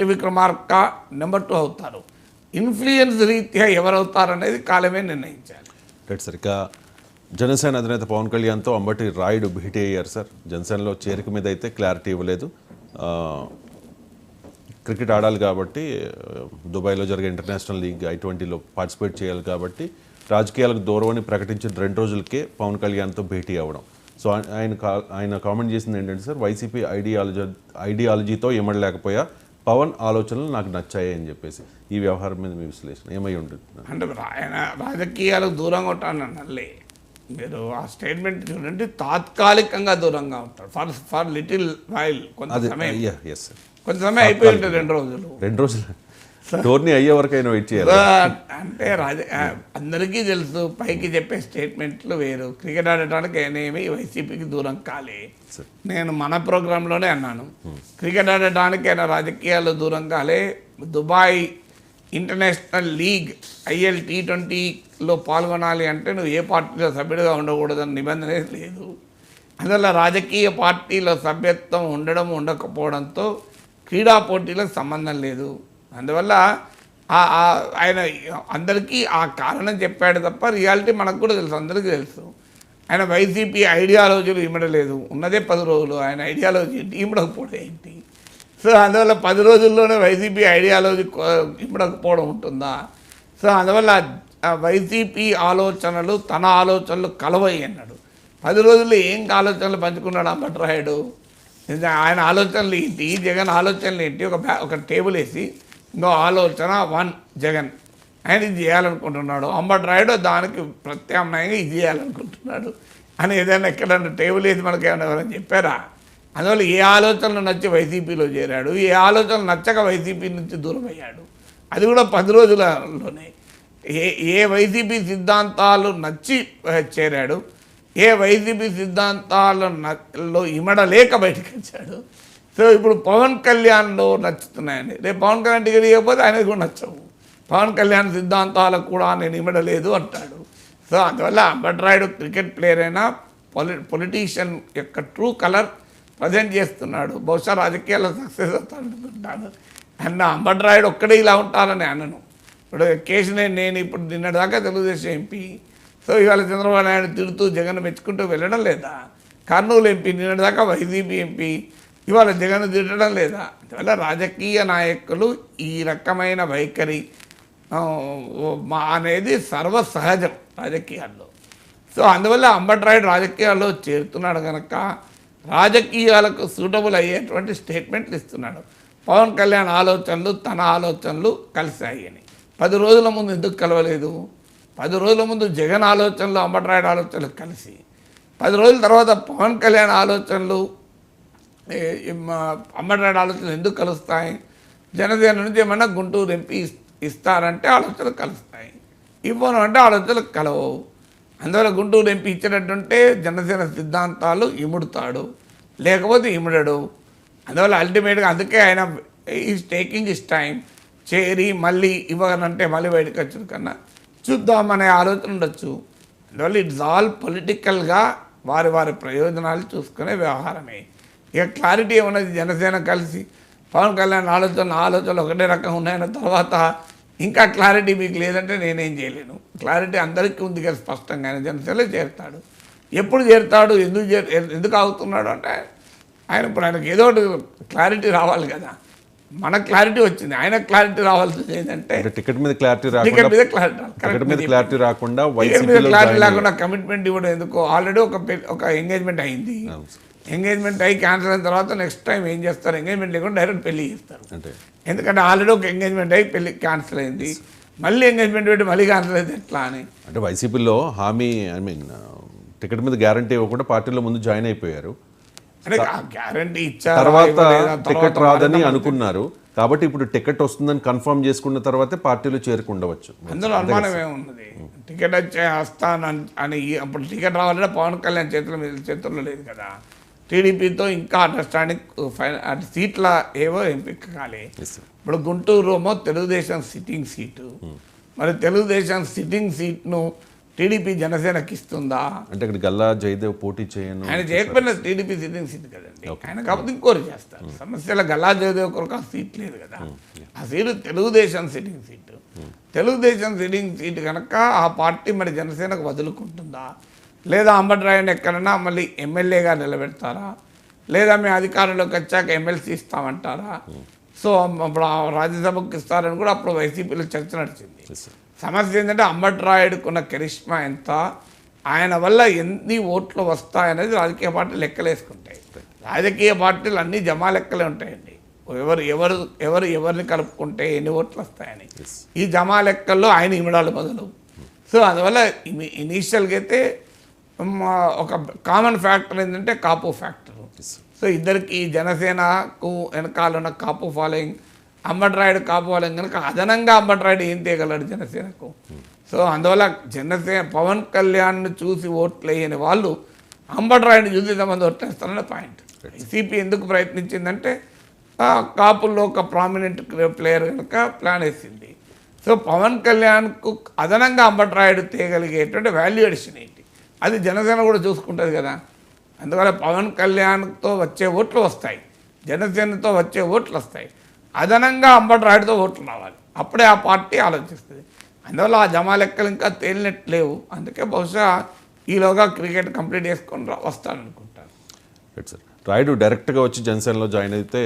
Bhatti Vikramarka number 2 అవుతారు. Influence రీత్యా ఎవరవుతారనేది కాలమే నిర్ణయించాలి. Right sir. ఇక జనసేన అధినేత పవన్ కళ్యాణ్తో అంబటి రాయుడు భేటీ అయ్యారు సార్. జనసేనలో చేరిక మీద అయితే క్లారిటీ ఇవ్వలేదు. క్రికెట్ ఆడాలి కాబట్టి, దుబాయ్లో జరిగే ఇంటర్నేషనల్ లీగ్ I20లో పార్టిసిపేట్ చేయాలి కాబట్టి రాజకీయాలకు దూరం అని ప్రకటించిన 2 రోజులకే పవన్ కళ్యాణ్తో భేటీ అవ్వడం. సో ఆయన కామెంట్ చేసింది ఏంటంటే సార్, వైసీపీ ఐడియాలజీతో ఇమ్మడలేకపోయా, పవన్ ఆలోచనలు నాకు నచ్చాయి అని చెప్పేసి. ఈ వ్యవహారం మీద మీ విశ్లేషణ ఏమై ఉంటుంది? అంటే ఆయన రాజకీయాలకు దూరంగా ఉంటానన్నలే. మీరు ఆ స్టేట్మెంట్ చూడండి, తాత్కాలికంగా దూరంగా ఉంటాడు ఫర్ లిటిల్ వైల్, కొంత సమయం అయిపోయి ఉంటుంది. 2 రోజులు టోర్నీ అయ్యే వరకైనా వెయిట్ చేయాలి. అంటే అందరికీ తెలుసు, పైకి చెప్పే స్టేట్మెంట్లు వేరు. క్రికెట్ ఆడటానికి ఏమీ వైసీపీకి దూరం కాలే. నేను మన ప్రోగ్రాంలోనే అన్నాను, క్రికెట్ ఆడటానికి ఆయన రాజకీయాలు దూరం కాలే. దుబాయ్ ఇంటర్నేషనల్ లీగ్ IL T20లో పాల్గొనాలి అంటే నువ్వు ఏ పార్టీలో సభ్యుడిగా ఉండకూడదని నిబంధన లేదు. అందువల్ల రాజకీయ పార్టీలో సభ్యత్వం ఉండడం ఉండకపోవడంతో క్రీడా పోటీలకు సంబంధం లేదు. అందువల్ల ఆయన అందరికీ ఆ కారణం చెప్పాడు తప్ప రియాలిటీ మనకు కూడా తెలుసు, అందరికీ తెలుసు. ఆయన వైసీపీ ఐడియాలజీలు ఇమ్మడలేదు. ఉన్నదే 10 రోజులు, ఆయన ఐడియాలజీ ఏంటి, ఇమ్మడకపోవడం ఏంటి? సో అందువల్ల 10 రోజుల్లోనే వైసీపీ ఐడియాలజీ ఇమ్మడకపోవడం ఉంటుందా? సో అందువల్ల వైసీపీ ఆలోచనలు తన ఆలోచనలు కలవయి అన్నాడు. 10 రోజుల్లో ఏం ఆలోచనలు పంచుకున్నాడు అంబటి రాయుడు? ఆయన ఆలోచనలు ఏంటి, జగన్ ఆలోచనలు ఏంటి? ఒక టేబుల్ వేసి ఇంకో ఆలోచన 1 జగన్, ఆయన ఇది చేయాలనుకుంటున్నాడు. అంబటి రాయుడు దానికి ప్రత్యామ్నాయంగా ఇది చేయాలనుకుంటున్నాడు అని ఏదైనా ఎక్కడన్నా టేబుల్ వేసి మనకి ఏమైనా ఎవరైనా చెప్పారా? అందువల్ల ఏ ఆలోచనలు నచ్చి వైసీపీలో చేరాడు, ఏ ఆలోచనలు నచ్చక వైసీపీ నుంచి దూరం అయ్యాడు, అది కూడా 10 రోజులలోనే. ఏ వైసీపీ సిద్ధాంతాలు నచ్చి చేరాడు, ఏ వైసీపీ సిద్ధాంతాలలో ఇమడలేక బయటకు వచ్చాడు. సో ఇప్పుడు పవన్ కళ్యాణ్లో నచ్చుతున్నాయని, రేపు పవన్ కళ్యాణ్ టికెట్ ఇవ్వకపోతే ఆయనకు కూడా నచ్చవు. పవన్ కళ్యాణ్ సిద్ధాంతాలకు కూడా నేను ఇమడలేదు అంటాడు. సో అందువల్ల అంబటి రాయుడు క్రికెట్ ప్లేయర్ అయినా పొలిటీషియన్ యొక్క ట్రూ కలర్ ప్రజెంట్ చేస్తున్నాడు. బహుశా రాజకీయాల్లో సక్సెస్ అవుతాడుకుంటాను అన్న. అంబటి రాయుడు ఒక్కడే ఇలా ఉంటారని అనను. ఇప్పుడు కేశినేని నేను ఇప్పుడు నిన్నటిదాకా తెలుగుదేశం ఎంపీ, సో ఇవాళ చంద్రబాబు నాయుడు తిడుతూ జగన్ మెచ్చుకుంటూ వెళ్ళడం లేదా? కర్నూలు ఎంపీ నిన్నటిదాకా వైసీపీ ఎంపీ, ఇవాళ జగన్ తిట్టడం లేదా? అందువల్ల రాజకీయ నాయకులు ఈ రకమైన వైఖరి అనేది సర్వసహజం రాజకీయాల్లో. సో అందువల్ల అంబటి రాయుడు రాజకీయాల్లో చేరుతున్నాడు కనుక రాజకీయాలకు సూటబుల్ అయ్యేటువంటి స్టేట్మెంట్లు ఇస్తున్నాడు. పవన్ కళ్యాణ్ ఆలోచనలు తన ఆలోచనలు కలిశాయి అని. 10 రోజుల ముందు ఎందుకు కలవలేదు? 10 రోజుల ముందు జగన్ ఆలోచనలు అంబటి రాయుడు ఆలోచనలు కలిసి, 10 రోజుల తర్వాత పవన్ కళ్యాణ్ ఆలోచనలు అంబటి రాయుడు ఆలోచనలు ఎందుకు కలుస్తాయి? జనసేన నుంచి ఏమన్నా గుంటూరు ఎంపీ ఇస్తారంటే ఆలోచనలు కలుస్తాయి, ఇవ్వను అంటే ఆలోచనలు కలవవు. అందువల్ల గుంటూరు ఎంపీ ఇచ్చినట్టుంటే జనసేన సిద్ధాంతాలు ఇముడుతాడు, లేకపోతే ఇముడడు. అందువల్ల అల్టిమేట్గా అందుకే ఆయన ఈజ్ టేకింగ్ హిస్ టైం. చేరి మళ్ళీ ఇవ్వనంటే మళ్ళీ బయటకు వచ్చుడు కన్నా చూద్దామనే ఆలోచన ఉండొచ్చు. అందువల్ల ఇట్స్ ఆల్ పొలిటికల్గా వారి ప్రయోజనాలు చూసుకునే వ్యవహారమే. ఇక క్లారిటీ ఏమన్నది, జనసేన కలిసి పవన్ కళ్యాణ్ ఆలోచనలు ఒకటే రకంగా ఉన్నాయన్న తర్వాత ఇంకా క్లారిటీ మీకు లేదంటే నేనేం చేయలేను. క్లారిటీ అందరికీ ఉంది కదా స్పష్టంగా. ఆయన జనసేనలో చేరుతాడు. ఎప్పుడు చేరుతాడు, ఎందుకు ఆగుతున్నాడు అంటే ఆయన ఇప్పుడు ఆయనకు ఏదో ఒకటి క్లారిటీ రావాలి కదా. మన క్లారిటీ వచ్చింది, ఆయన క్లారిటీ రావాల్సింది ఏంటంటే టికెట్ మీద క్లారిటీ రాకుండా కమిట్మెంట్ ఇవ్వడం ఎందుకు? ఆల్రెడీ ఒక ఎంగేజ్మెంట్ అయింది. ఎంగేజ్మెంట్ అయ్యి క్యాన్సిల్ అయిన తర్వాత నెక్స్ట్ టైం ఏం చేస్తారు? ఎంగేజ్మెంట్ లేకుండా డైరెక్ట్ పెళ్లి చేస్తారు. ఎందుకంటే ఆల్రెడీ ఒక ఎంగేజ్మెంట్ అయ్యి పెళ్లి క్యాన్సిల్ అయింది, మళ్ళీ ఎంగేజ్మెంట్ పెట్టి మళ్ళీ క్యాన్సిల్ అయితే ఎట్లా అని. అంటే వైసీపీలో హామీ టికెట్ మీద గ్యారంటీ ఇవ్వకుండా పార్టీలో ముందు జాయిన్ అయిపోయారు. అంటే గ్యారంటీ ఇచ్చారు, తర్వాత టికెట్ రాదని అనుకున్నారు కాబట్టి ఇప్పుడు టికెట్ వస్తుందని కన్ఫర్మ్ చేసుకున్న తర్వాతే పార్టీలో చేరుకుండవచ్చు. అందులో అనుమానం ఏమున్నది? టికెట్ వచ్చే వస్తాను అని అప్పుడు టికెట్ రావాలంటే పవన్ కళ్యాణ్ చేతుల్లో లేదు కదా. టీడీపీతో ఇంకా అండర్స్టాండింగ్ సీట్ల ఏవో ఎంపిక కాలే. ఇప్పుడు గుంటూరు తెలుగుదేశం సిట్టింగ్ సీటు, మరి తెలుగుదేశం సిట్టింగ్ సీట్ను టీడీపీ జనసేనకి ఇస్తుందా? అంటే ఇక్కడ గల్లా జయదేవ్ పోటీ చేయను ఆయన చేయకపోయినా టీడీపీ సిట్టింగ్ సీట్ కదండి, ఆయన కాకపోతే ఇంకోరు చేస్తారు. సమస్యల గల్లా జయదేవ్ కొరకు ఆ సీట్ లేదు కదా, ఆ seat Telugu Desam sitting seat. Telugu Desam sitting seat కనుక ఆ పార్టీ మరి జనసేనకు వదులుకుంటుందా, లేదా అంబట్రాయుడిని ఎక్కడన్నా మళ్ళీ ఎమ్మెల్యేగా నిలబెడతారా, లేదా మేము అధికారంలోకి వచ్చాక ఎమ్మెల్సీ ఇస్తామంటారా? సో అప్పుడు రాజ్యసభకు ఇస్తారని కూడా అప్పుడు వైసీపీలో చర్చ నడిచింది. సమస్య ఏంటంటే అంబట్రాయుడుకున్న కరిష్మా ఎంత, ఆయన వల్ల ఎన్ని ఓట్లు వస్తాయనేది రాజకీయ పార్టీలు లెక్కలేసుకుంటాయి. రాజకీయ పార్టీలు అన్నీ జమా లెక్కలే ఉంటాయండి, ఎవరిని కలుపుకుంటే ఎన్ని ఓట్లు వస్తాయని. ఈ జమా లెక్కల్లో ఆయన ఇమిడాలు మొదలు. సో అందువల్ల ఇనీషియల్గా అయితే ఒక కామన్ ఫ్యాక్టర్ ఏంటంటే కాపు ఫ్యాక్టర్. సో ఇద్దరికి జనసేనకు వెనకాల ఉన్న కాపు ఫాలోయింగ్, అంబట్రాయుడు కాపు ఫాలోయింగ్ కనుక అదనంగా అంబట్రాయుడు ఏం తేగలడు జనసేనకు. సో అందువల్ల పవన్ కళ్యాణ్ను చూసి ఓట్లు వేయని వాళ్ళు అంబట్రాయుడిని చూసి ఎంతమంది ఓట్లేస్తారన్న పాయింట్. వైసీపీ ఎందుకు ప్రయత్నించిందంటే కాపుల్లో ఒక ప్రామినెంట్ ప్లేయర్ కనుక ప్లాన్ వేసింది. సో పవన్ కళ్యాణ్కు అదనంగా అంబట్రాయుడు తేగలిగేటువంటి వాల్యూ అడిషన్ ఏంటి, అది జనసేన కూడా చూసుకుంటుంది కదా. అందువల్ల పవన్ కళ్యాణ్తో వచ్చే ఓట్లు వస్తాయి, జనసేనతో వచ్చే ఓట్లు వస్తాయి, అదనంగా అంబట్రాయుడుతో ఓట్లు రావాలి, అప్పుడే ఆ పార్టీ ఆలోచిస్తుంది. అందువల్ల ఆ జమా లెక్కలు ఇంకా తేలినట్టు లేవు. అందుకే బహుశా ఈలోగా క్రికెట్ కంప్లీట్ చేసుకొని వస్తాననుకుంటాను. రాయుడు డైరెక్ట్గా వచ్చి జనసేనలో జాయిన్ అయితే